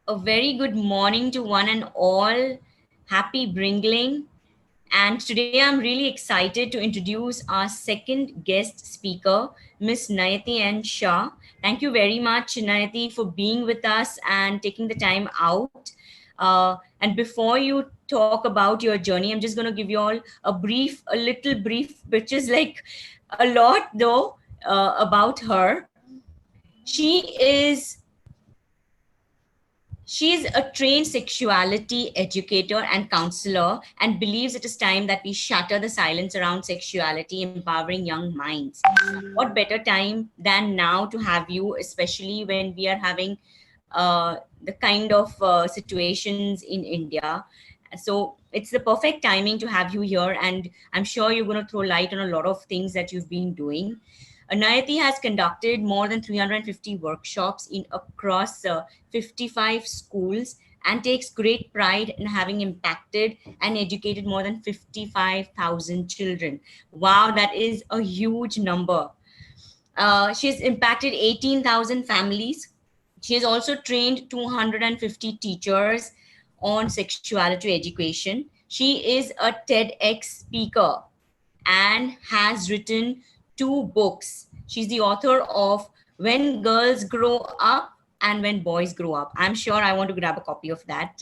A very good morning to one and all. Happy Bringling. And today I'm really excited to introduce our second guest speaker, Miss Niyati Shah. Thank you very much, Niyati, for being with us and taking the time out. And before you talk about your journey, I'm just going to give you all a little brief, which is like a lot though, about her. She is She is a trained sexuality educator and counselor and believes it is time that we shatter the silence around sexuality, empowering young minds. What better time than now to have you, especially when we are having the kind of situations in India. So it's the perfect timing to have you here, and I'm sure you're going to throw light on a lot of things that you've been doing. Nayati has conducted more than 350 workshops in across 55 schools and takes great pride in having impacted and educated more than 55,000 children. Wow, that is a huge number. She has impacted 18,000 families. She has also trained 250 teachers on sexuality education. She is a TEDx speaker and has written two books. She's the author of When Girls Grow Up and When Boys Grow Up. I'm sure I want to grab a copy of that.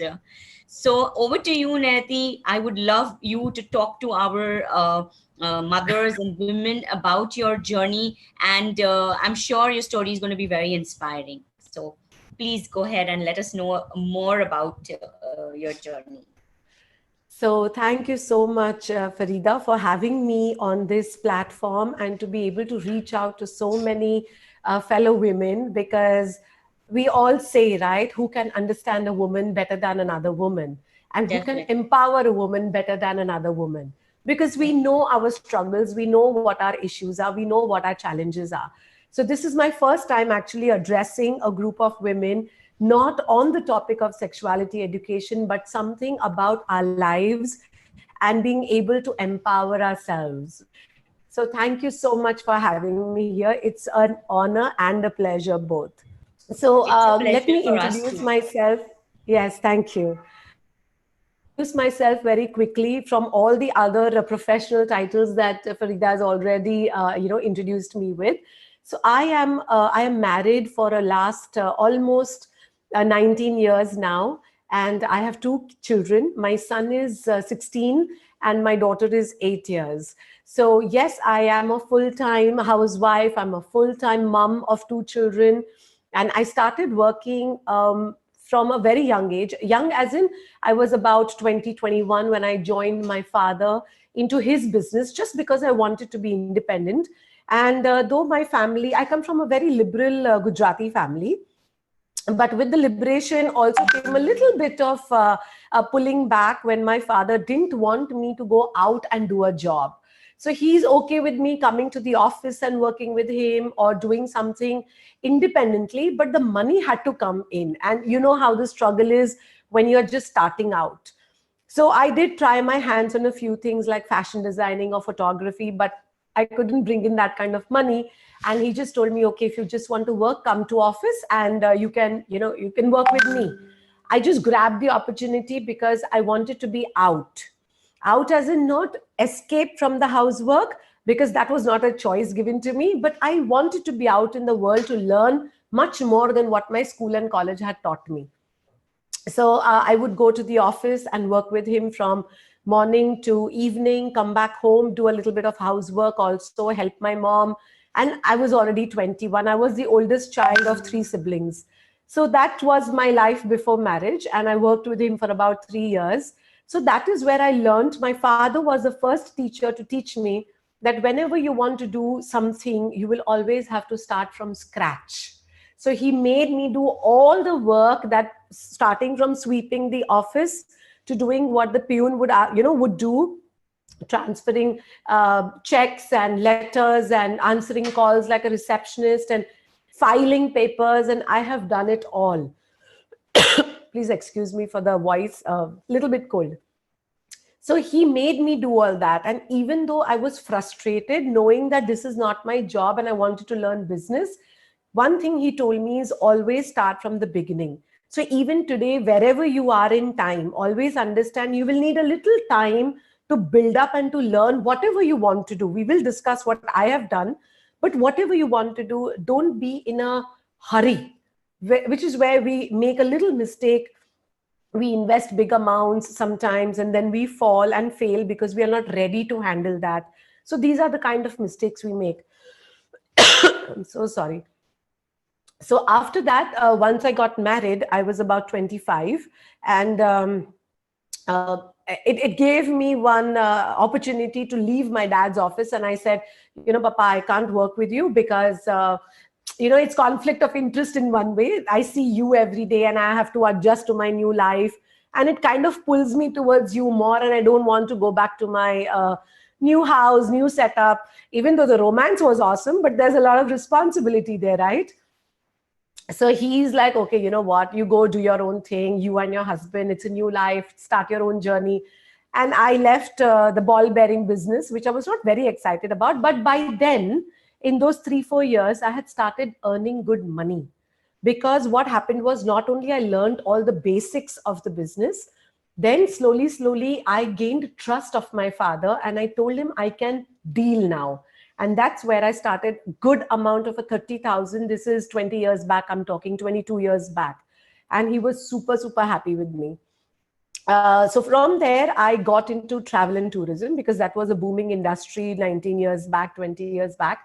So over to you, Neti. I would love you to talk to our mothers and women about your journey, and I'm sure your story is going to be very inspiring. So please go ahead and let us know more about your journey. So thank you so much, Farida, for having me on this platform and to be able to reach out to so many fellow women, because we all say, right, who can understand a woman better than another woman, and who can Definitely. empower a woman better than another woman, because we know our struggles, we know what our issues are, we know what our challenges are. So this is my first time actually addressing a group of women, not on the topic of sexuality education, but something about our lives and being able to empower ourselves. So thank you so much for having me here. It's an honor and a pleasure both. So It's a let pleasure me for us introduce too. myself. Yes, thank you. Let me introduce myself very quickly from all the other professional titles that Farida has already, introduced me with. So I am married for a last almost 19 years now, and I have two children. My son is 16, and my daughter is 8 years. So yes, I am a full-time housewife. I'm a full-time mom of two children, and I started working from a very young age, young as in I was about 20, 21 when I joined my father into his business, just because I wanted to be independent. And though my family, I come from a very liberal Gujarati family, but with the liberation also came a little bit of pulling back when my father didn't want me to go out and do a job. So he's okay with me coming to the office and working with him or doing something independently, but the money had to come in. And you know how the struggle is when you're just starting out. So I did try my hands on a few things like fashion designing or photography, but I couldn't bring in that kind of money. And he just told me, okay, if you just want to work, come to office, and you can work with me. I just grabbed the opportunity because I wanted to be out as in not escape from the housework, because that was not a choice given to me, but I wanted to be out in the world to learn much more than what my school and college had taught me. So I would go to the office and work with him from morning to evening, come back home, do a little bit of housework, also help my mom. And I was already 21. I was the oldest child of three siblings. So that was my life before marriage, and I worked with him for about 3 years. So that is where I learned. My father was the first teacher to teach me that whenever you want to do something, you will always have to start from scratch. So he made me do all the work, that starting from sweeping the office to doing what the peon would do, transferring checks and letters and answering calls like a receptionist and filing papers, and I have done it all. Please excuse me for the voice, a little bit cold. So he made me do all that. And even though I was frustrated knowing that this is not my job and I wanted to learn business, one thing he told me is always start from the beginning. So even today, wherever you are in time, always understand you will need a little time to build up and to learn whatever you want to do. We will discuss what I have done, but whatever you want to do, don't be in a hurry, which is where we make a little mistake. We invest big amounts sometimes and then we fall and fail because we are not ready to handle that. So these are the kind of mistakes we make. I'm so sorry. So after that, once I got married, I was about 25, and uh, it gave me one opportunity to leave my dad's office. And I said, Papa, I can't work with you because it's conflict of interest. In one way, I see you every day and I have to adjust to my new life, and it kind of pulls me towards you more, and I don't want to go back to my new house, new setup. Even though the romance was awesome, but there's a lot of responsibility there, right? So he's like, okay, you know what, you go do your own thing, you and your husband, it's a new life, start your own journey. And I left the ball bearing business, which I was not very excited about, but by then, in those 3-4 years, I had started earning good money. Because what happened was, not only I learned all the basics of the business, then slowly I gained trust of my father, and I told him I can deal now. And that's where I started good amount of a 30,000. This is 20 years back, I'm talking 22 years back. And he was super happy with me. So from there, I got into travel and tourism, because that was a booming industry 19 years back, 20 years back.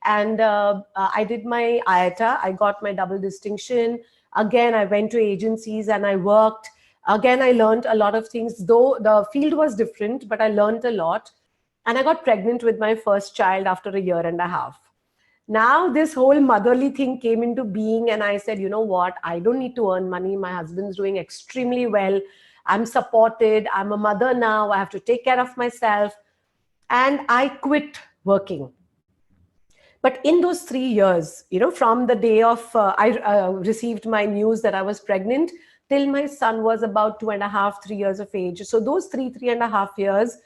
And I did my IATA, I got my double distinction. Again, I went to agencies and I worked. Again, I learned a lot of things, though the field was different, but I learned a lot. And I got pregnant with my first child after a year and a half. Now this whole motherly thing came into being, and I said, you know what, I don't need to earn money, my husband's doing extremely well, I'm supported, I'm a mother now, I have to take care of myself. And I quit working. But in those 3 years, from the day of I received my news that I was pregnant, till my son was about 2.5, 3 years of age. So those 3.5 years,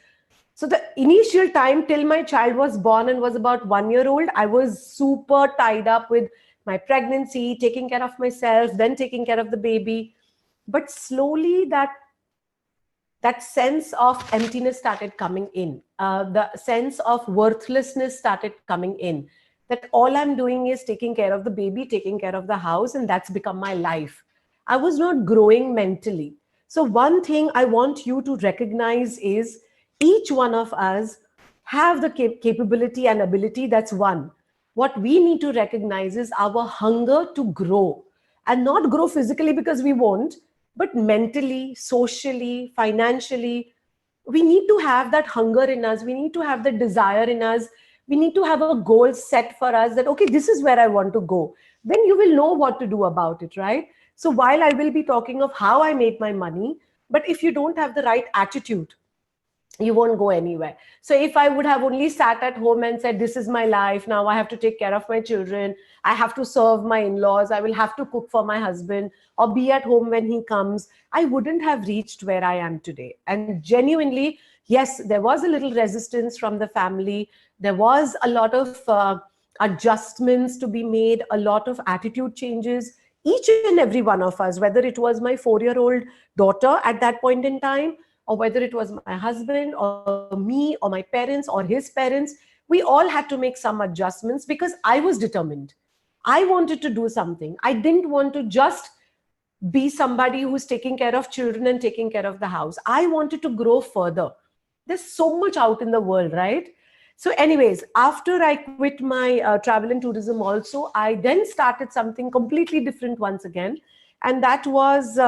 so the initial time till my child was born and was about 1 year old, I was super tied up with my pregnancy, taking care of myself, then taking care of the baby. But slowly that sense of emptiness started coming in. The sense of worthlessness started coming in. That all I'm doing is taking care of the baby, taking care of the house, and that's become my life. I was not growing mentally. So one thing I want you to recognize is, each one of us have the capability and ability. That's one. What we need to recognize is our hunger to grow, and not grow physically, because we won't, but mentally, socially, financially. We need to have that hunger in us. We need to have the desire in us. We need to have a goal set for us, that, okay, this is where I want to go. Then you will know what to do about it, right? So while I will be talking of how I made my money, but if you don't have the right attitude, you won't go anywhere. So if I would have only sat at home and said, this is my life, now I have to take care of my children, I have to serve my in-laws, I will have to cook for my husband, or be at home when he comes, I wouldn't have reached where I am today. And genuinely, yes, there was a little resistance from the family. There was a lot of adjustments to be made, a lot of attitude changes. Each and every one of us, whether it was my 4-year-old daughter at that point in time, or whether it was my husband or me or my parents or his parents, we all had to make some adjustments, because I was determined. I wanted to do something. I didn't want to just be somebody who's taking care of children and taking care of the house. I wanted to grow further. There's so much out in the world, right? So anyways, after I quit my travel and tourism also, I then started something completely different once again. And that was,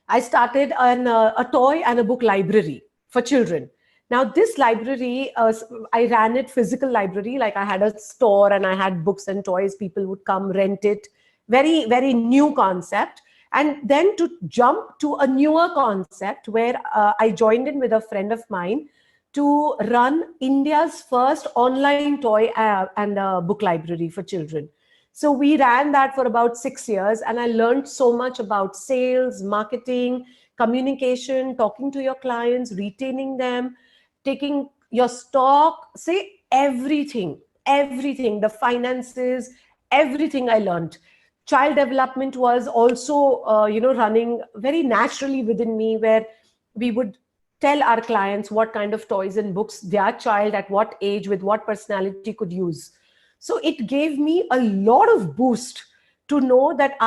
I started a toy and a book library for children. Now, this library, I ran it physical library, like I had a store and I had books and toys. People would come rent it. Very new concept. And then to jump to a newer concept where I joined in with a friend of mine to run India's first online toy and book library for children. So we ran that for about 6 years, and I learned so much about sales, marketing, communication, talking to your clients, retaining them, taking your stock, say everything, the finances, everything I learned. Child development was also running very naturally within me, where we would tell our clients what kind of toys and books their child at what age with what personality could use. So it gave me a lot of boost to know that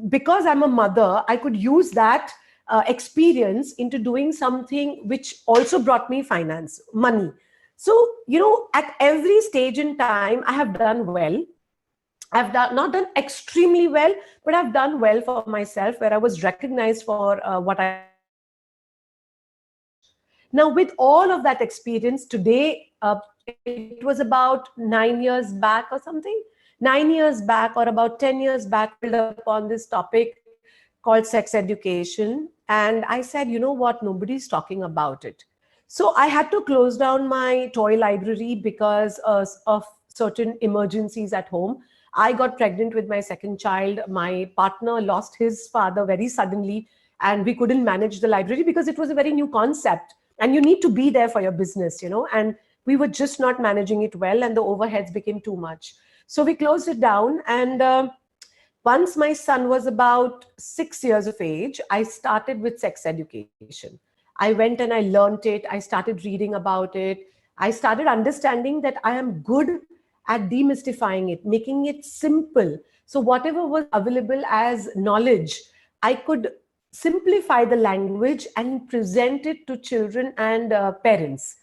because I'm a mother, I could use that experience into doing something which also brought me finance, money. So, at every stage in time, I have done well. I've not done extremely well, but I've done well for myself, where I was recognized for what I could accomplish. Now, with all of that experience today, it was about 9 years back or something, 9 years back or about 10 years back, I stumbled upon this topic called sex education. And I said, you know what? Nobody's talking about it. So I had to close down my toy library because of certain emergencies at home. I got pregnant with my second child. My partner lost his father very suddenly, and we couldn't manage the library because it was a very new concept. And you need to be there for your business, and we were just not managing it well, and the overheads became too much. So we closed it down. And once my son was about 6 years of age, I started with sex education. I went and I learned it. I started reading about it. I started understanding that I am good at demystifying it, making it simple. So, whatever was available as knowledge, I could simplify the language and present it to children and parents.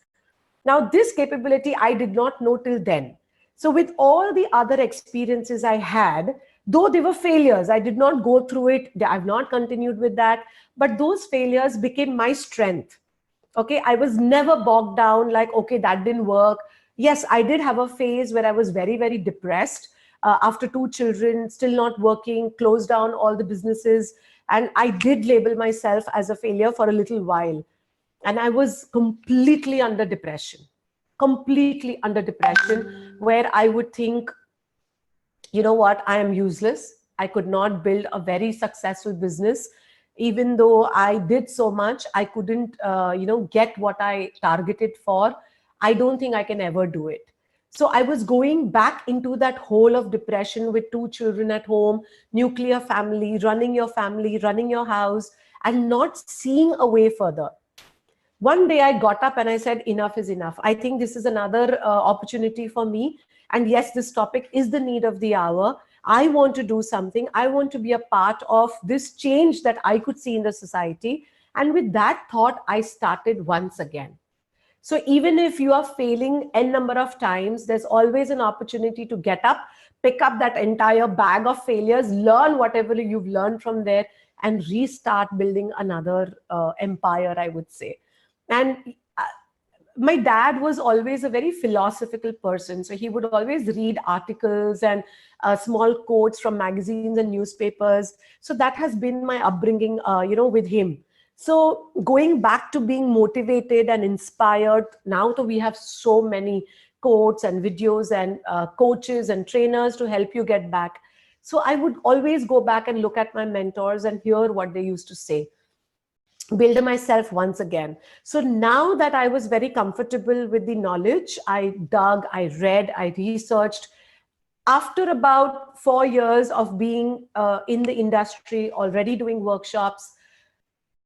Now, this capability I did not know till then. So, with all the other experiences I had, though they were failures, I did not go through it, I've not continued with that, but those failures became my strength. Okay, I was never bogged down like, okay, that didn't work. Yes, I did have a phase where I was very, very depressed after two children, still not working, closed down all the businesses. And I did label myself as a failure for a little while. And I was completely under depression, where I would think, you know what, I am useless. I could not build a very successful business. Even though I did so much, I couldn't get what I targeted for. I don't think I can ever do it. So I was going back into that hole of depression with two children at home, nuclear family, running your house, and not seeing a way further. One day I got up and I said, enough is enough. I think this is another opportunity for me. And yes, this topic is the need of the hour. I want to do something. I want to be a part of this change that I could see in the society. And with that thought, I started once again. So even if you are failing n number of times, there's always an opportunity to get up, pick up that entire bag of failures, learn whatever you've learned from there, and restart building another empire, I would say. And my dad was always a very philosophical person. So he would always read articles and small quotes from magazines and newspapers. So that has been my upbringing, with him. So going back to being motivated and inspired, now that we have so many quotes and videos and coaches and trainers to help you get back. So I would always go back and look at my mentors and hear what they used to say, build myself once again. So now that I was very comfortable with the knowledge, I dug, I read, I researched. After about 4 years of being in the industry, already doing workshops,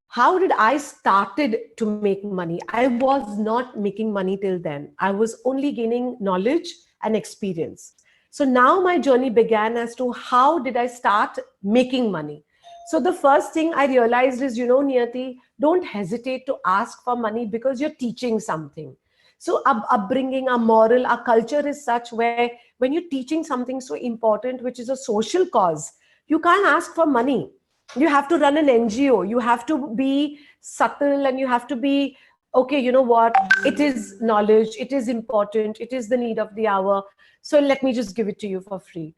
how did I started to make money? I was not making money till then. I was only gaining knowledge and experience. So now my journey began as to how did I start making money. So the first thing I realized is, Niyati, don't hesitate to ask for money because you're teaching something. So upbringing, our moral, our culture is such where when you're teaching something so important, which is a social cause, you can't ask for money. You have to run an NGO. You have to be subtle and you have to be, okay, you know what? It is knowledge. It is important. It is the need of the hour. So let me just give it to you for free.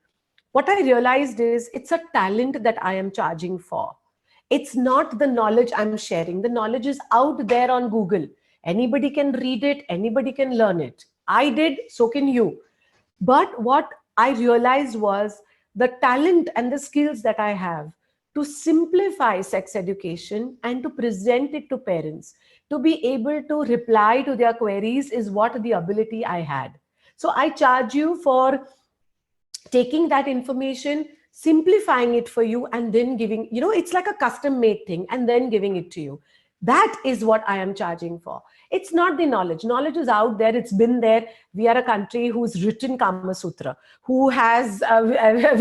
What I realized is it's a talent that I am charging for. It's not the knowledge I'm sharing. The knowledge is out there on Google. Anybody can read it. Anybody can learn it. I did, so can you. But what I realized was the talent and the skills that I have to simplify sex education and to present it to parents, to be able to reply to their queries is what the ability I had. So I charge you for taking that information, simplifying it for you, and then giving, it's like a custom made thing, and then giving it to you. That is what I am charging for. It's not the knowledge. Knowledge is out there. It's been there. We are a country who's written Kama Sutra, who has,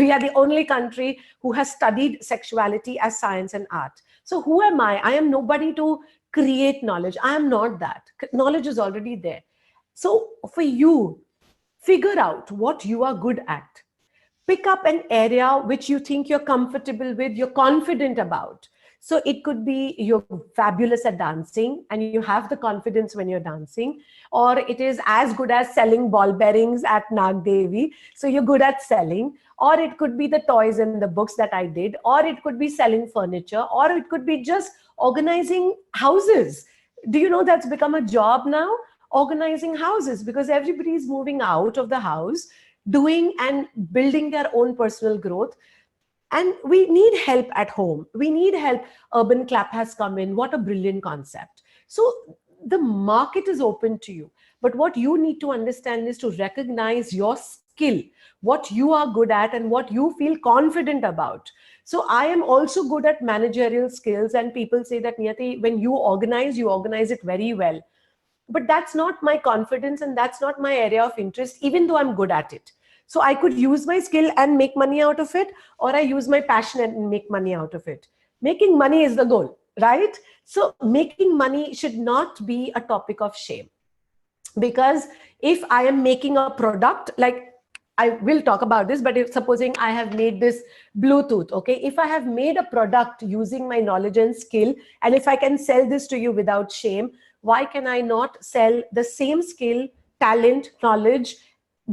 we are the only country who has studied sexuality as science and art. So who am I? I am nobody to create knowledge. I am not that. Knowledge is already there. So for you, figure out what you are good at. Pick up an area which you think you're comfortable with, you're confident about. So it could be you're fabulous at dancing and you have the confidence when you're dancing, or it is as good as selling ball bearings at Nag Devi. So you're good at selling, or it could be the toys and the books that I did, or it could be selling furniture, or it could be just organizing houses. Do you know that's become a job now? Organizing houses, because everybody is moving out of the house, doing and building their own personal growth. And we need help at home. We need help. Urban Clap has come in. What a brilliant concept. So the market is open to you. But what you need to understand is to recognize your skill, what you are good at and what you feel confident about. So I am also good at managerial skills, and people say that, Niyati, when you organize it very well. But that's not my confidence and that's not my area of interest, even though I'm good at it. So I could use my skill and make money out of it, or I use my passion and make money out of it. Making money is the goal, right? So making money should not be a topic of shame. Because if I am making a product, like, I will talk about this, but if supposing I have made this Bluetooth, okay, if I have made a product using my knowledge and skill, and if I can sell this to you without shame, why can I not sell the same skill, talent, knowledge,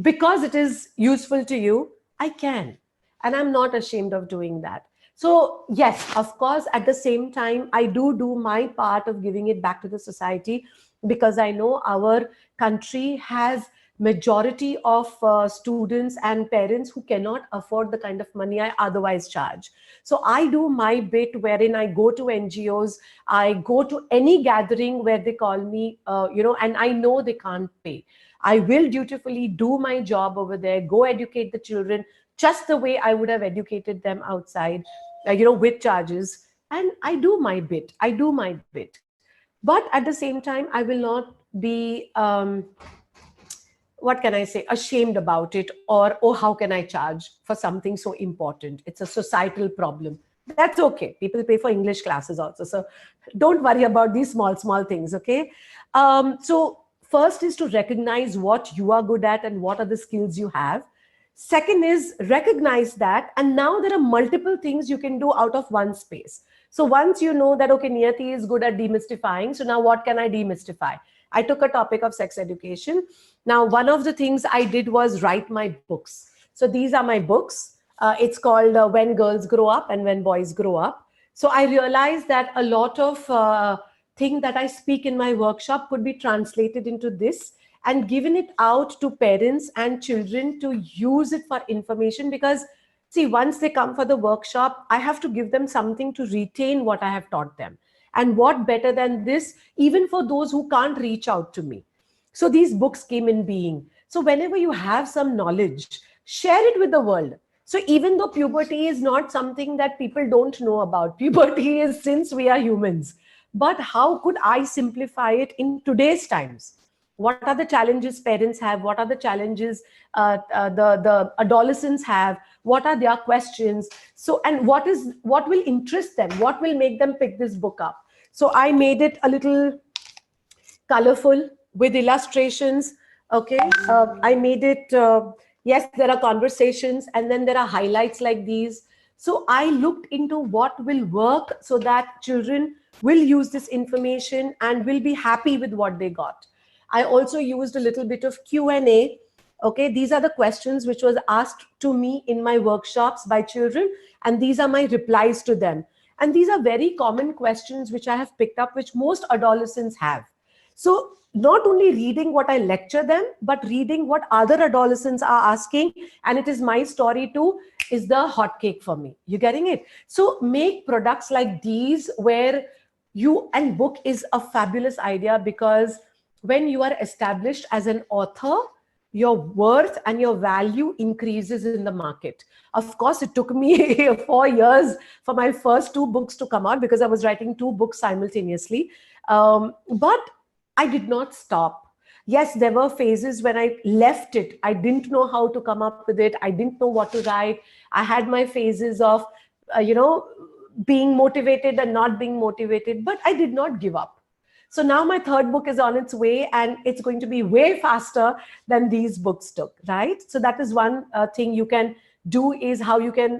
because it is useful to you? I can. And I'm not ashamed of doing that. So yes, of course, at the same time, I do my part of giving it back to the society, because I know our country has majority of students and parents who cannot afford the kind of money I otherwise charge. So I do my bit, wherein I go to NGOs, I go to any gathering where they call me, and I know they can't pay. I will dutifully do my job over there, go educate the children just the way I would have educated them outside, with charges. And I do my bit. I do my bit. But at the same time, I will not be, what can I say, ashamed about it, or, oh, how can I charge for something so important? It's a societal problem. That's okay. People pay for English classes also. So don't worry about these small things, okay? So first is to recognize what you are good at and what are the skills you have. Second is recognize that, and now there are multiple things you can do out of one space. So once you know that, okay, Niyati is good at demystifying, so now what can I demystify? I took a topic of sex education. Now, one of the things I did was write my books. So these are my books. It's called When Girls Grow Up and When Boys Grow Up. So I realized that a lot of thing that I speak in my workshop could be translated into this and given it out to parents and children to use it for information. Because see, once they come for the workshop, I have to give them something to retain what I have taught them. And what better than this, even for those who can't reach out to me. So these books came in being. So whenever you have some knowledge, share it with the world. So even though puberty is not something that people don't know about, puberty is since we are humans. But how could I simplify it in today's times? What are the challenges parents have? What are the challenges the adolescents have? What are their questions? So, and what will interest them? What will make them pick this book up? So I made it a little colorful with illustrations. Okay, I made it. Yes, there are conversations, and then there are highlights like these. So I looked into what will work so that children will use this information and will be happy with what they got. I also used a little bit of Q&A. Okay, these are the questions which was asked to me in my workshops by children, and these are my replies to them. And these are very common questions which I have picked up, which most adolescents have. So not only reading what I lecture them, but reading what other adolescents are asking, and it is my story too, is the hot cake for me. You getting it? So make products like these where and book is a fabulous idea, because when you are established as an author, your worth and your value increases in the market. Of course, it took me 4 years for my first two books to come out because I was writing two books simultaneously. But I did not stop. Yes, there were phases when I left it. I didn't know how to come up with it. I didn't know what to write. I had my phases of, being motivated and not being motivated, but I did not give up. So now my third book is on its way, and it's going to be way faster than these books took, right? So that is one thing you can do, is how you can.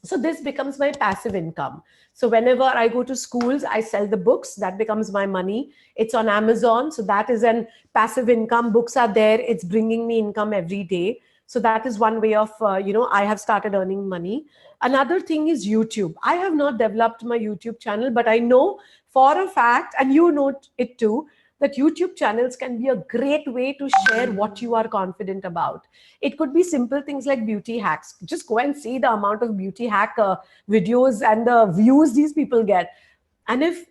So this becomes my passive income. So whenever I go to schools, I sell the books. That becomes my money. It's on Amazon. So that is an passive income. Books are there. It's bringing me income every day. So that is one way of, I have started earning money. Another thing is YouTube. I have not developed my YouTube channel, but I know for a fact, and you know it too, that YouTube channels can be a great way to share what you are confident about. It could be simple things like beauty hacks. Just go and see the amount of beauty hack videos and the views these people get. And if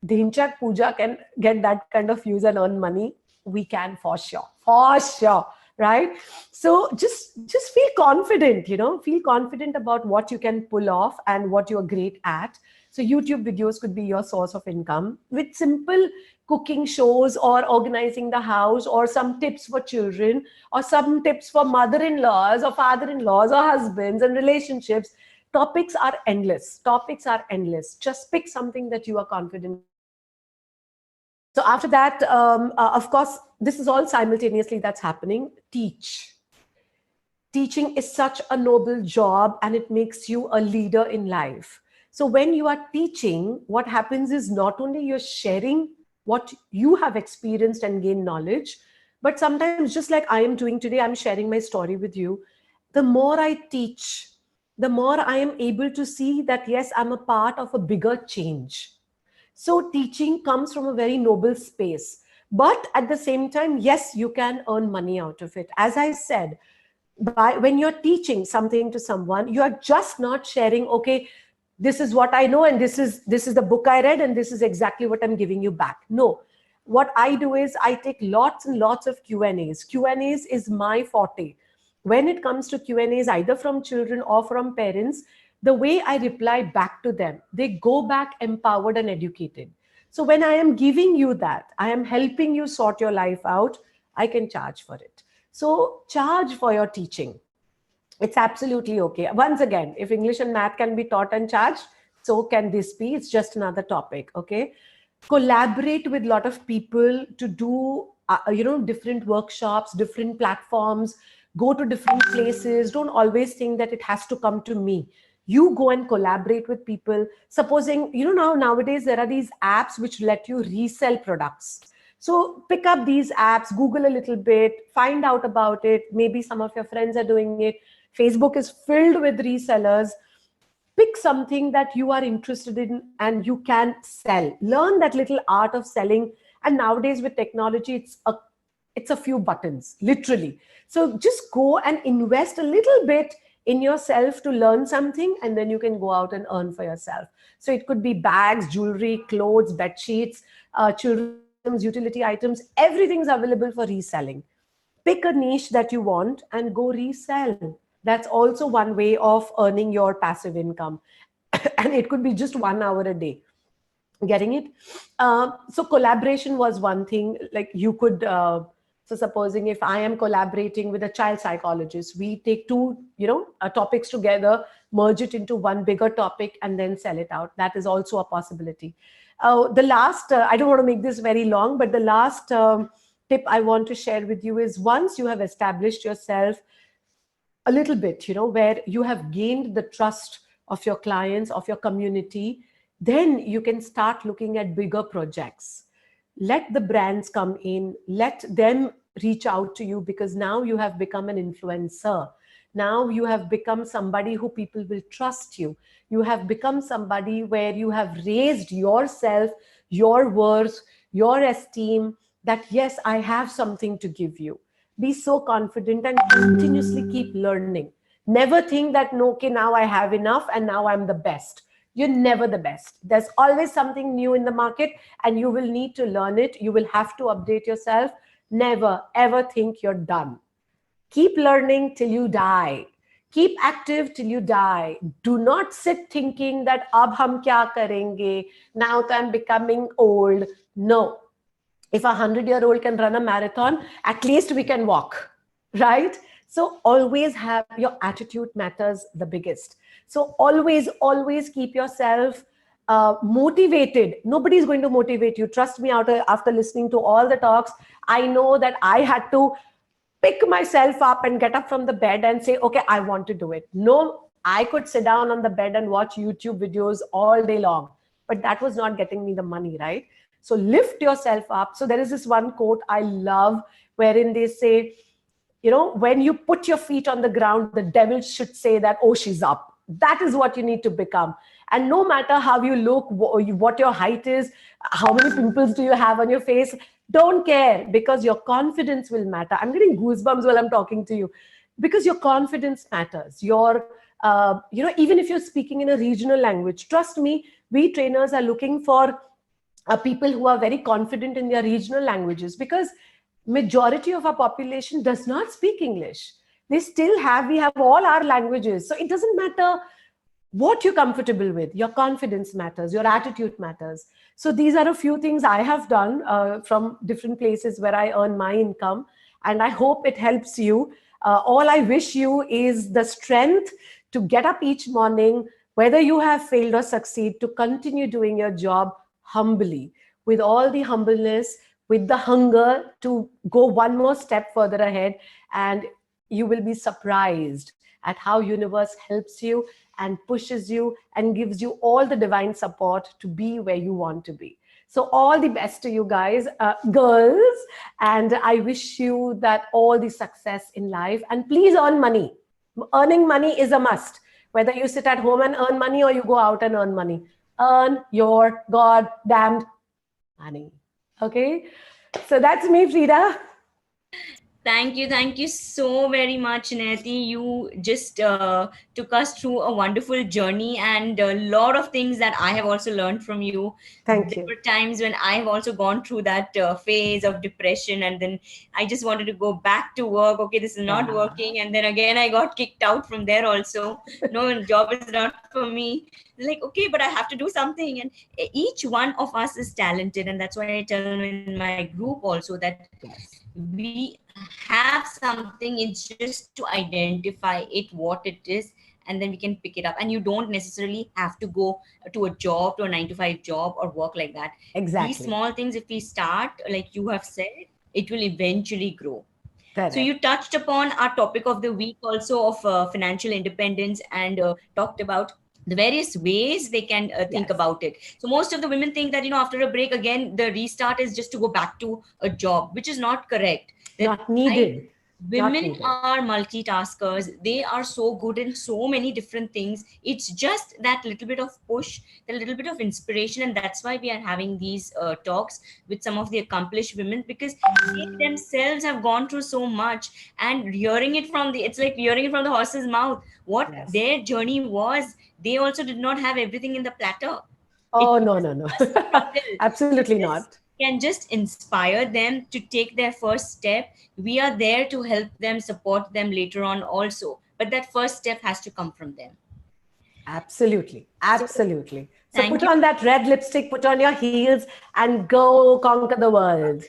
Dhinchak Puja can get that kind of views and earn money, we can for sure, right? So just feel confident, feel confident about what you can pull off and what you're great at. So YouTube videos could be your source of income with simple cooking shows or organizing the house or some tips for children or some tips for mother-in-laws or father-in-laws or husbands and relationships. Topics are endless. Topics are endless. Just pick something that you are confident about. So after that, of course, this is all simultaneously that's happening. Teaching is such a noble job, and it makes you a leader in life. So when you are teaching, what happens is not only you're sharing what you have experienced and gained knowledge, but sometimes, just like I am doing today, I'm sharing my story with you. The more I teach, the more I am able to see that, yes, I'm a part of a bigger change. So teaching comes from a very noble space. But at the same time, yes, you can earn money out of it. As I said, when you're teaching something to someone, you are just not sharing, okay, this is what I know, and this is the book I read, and this is exactly what I'm giving you back. No. What I do is I take lots and lots of Q&As. Q&As is my forte. When it comes to Q&As, either from children or from parents, the way I reply back to them, they go back empowered and educated. So when I am giving you that, I am helping you sort your life out, I can charge for it. So charge for your teaching. It's absolutely okay. Once again, if English and math can be taught and charged, so can this be. It's just another topic, okay? Collaborate with a lot of people to do, different workshops, different platforms, go to different places. Don't always think that it has to come to me. You go and collaborate with people. Supposing, nowadays there are these apps which let you resell products. So pick up these apps, Google a little bit, find out about it. Maybe some of your friends are doing it. Facebook is filled with resellers. Pick something that you are interested in and you can sell. Learn that little art of selling. And nowadays with technology, it's a few buttons, literally. So just go and invest a little bit in yourself to learn something, and then you can go out and earn for yourself. So it could be bags, jewelry, clothes, bed sheets, children's items, utility items. Everything's available for reselling. Pick a niche that you want and go resell. That's also one way of earning your passive income. And it could be just 1 hour a day. Getting it? So collaboration was one thing. Like you could, so supposing if I am collaborating with a child psychologist, we take two, topics together, merge it into one bigger topic, and then sell it out. That is also a possibility. The last, I don't want to make this very long, but the last tip I want to share with you is, once you have established yourself a little bit, where you have gained the trust of your clients, of your community, then you can start looking at bigger projects. Let the brands come in, let them reach out to you, because now you have become an influencer. Now you have become somebody who people will trust you. You have become somebody where you have raised yourself, your worth, your esteem, that yes, I have something to give you. Be so confident and continuously keep learning. Never think that, no, okay, now I have enough and now I'm the best. You're never the best. There's always something new in the market, and you will need to learn it. You will have to update yourself. Never, ever think you're done. Keep learning till you die. Keep active till you die. Do not sit thinking that ab hum kya karenge? Now that I'm becoming old. No. If a 100-year-old can run a marathon, at least we can walk, right? So always have your attitude matters the biggest. So always keep yourself motivated. Nobody's going to motivate you. Trust me, after listening to all the talks, I know that I had to pick myself up and get up from the bed and say, okay, I want to do it. No, I could sit down on the bed and watch YouTube videos all day long, but that was not getting me the money, right? So lift yourself up. So there is this one quote I love wherein they say, when you put your feet on the ground, the devil should say that, oh, she's up. That is what you need to become. And no matter how you look, what your height is, how many pimples do you have on your face, don't care, because your confidence will matter. I'm getting goosebumps while I'm talking to you, because your confidence matters. Even if you're speaking in a regional language, trust me, we trainers are looking for people who are very confident in their regional languages, because majority of our population does not speak English. We have all our languages. So it doesn't matter what you're comfortable with. Your confidence matters, your attitude matters. So these are a few things I have done from different places where I earn my income, and I hope it helps you. All I wish you is the strength to get up each morning, whether you have failed or succeed, to continue doing your job humbly, with all the humbleness, with the hunger to go one more step further ahead. And you will be surprised at how universe helps you and pushes you and gives you all the divine support to be where you want to be. So all the best to you guys, girls, and I wish you that all the success in life. And please earn money. Earning money is a must. Whether you sit at home and earn money or you go out and earn money, earn your goddamned money. Okay, so that's me, Frida. Thank you so very much, Neti. You just took us through a wonderful journey and a lot of things that I have also learned from you. Thank There you. were times when I have also gone through that phase of depression, and then I just wanted to go back to work. Okay, this is not Yeah. working, and then again I got kicked out from there also. No, job is not for me. Like, okay, but I have to do something, and each one of us is talented, and that's why I tell in my group also that Yes. we have something, it's just to identify it what it is, and then we can pick it up. And you don't necessarily have to go to a job, to a 9 to 5 job or work like that. These small things, if Exactly. we start like you have said, it will eventually grow. So you touched Correct. upon our topic of the week also of financial independence, and talked about the various ways they can think Yes. about it. So most of the women think that, after a break again, the restart is just to go back to a job, which is not correct. That Not I needed. Not Women needed. are multitaskers. They are so good in so many different things. It's just that little bit of push, the little bit of inspiration, and that's why we are having these talks with some of the accomplished women, because they themselves have gone through so much, and hearing it from the it's like hearing it from the horse's mouth what Yes. their journey was. They also did not have everything in the platter. It Oh, no, was no, no. a struggle. So Absolutely this not. can just inspire them to take their first step. We are there to help them, support them later on also. But that first step has to come from them. Absolutely. So Absolutely. So thank put you. on that red lipstick, put on your heels, and go conquer the world.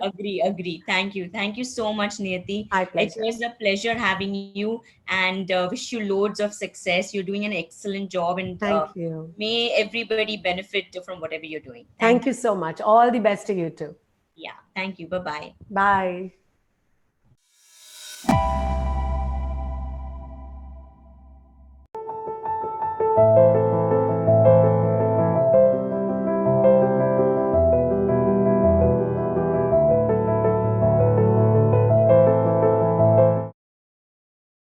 Agree. Thank you. Thank you so much, Niyati. My It pleasure. was a pleasure having you, and wish you loads of success. You're doing an excellent job, and Thank you. may everybody benefit from whatever you're doing. Thank Thank you. you so much. All the best to you too. Yeah. Thank you. Bye bye. Bye.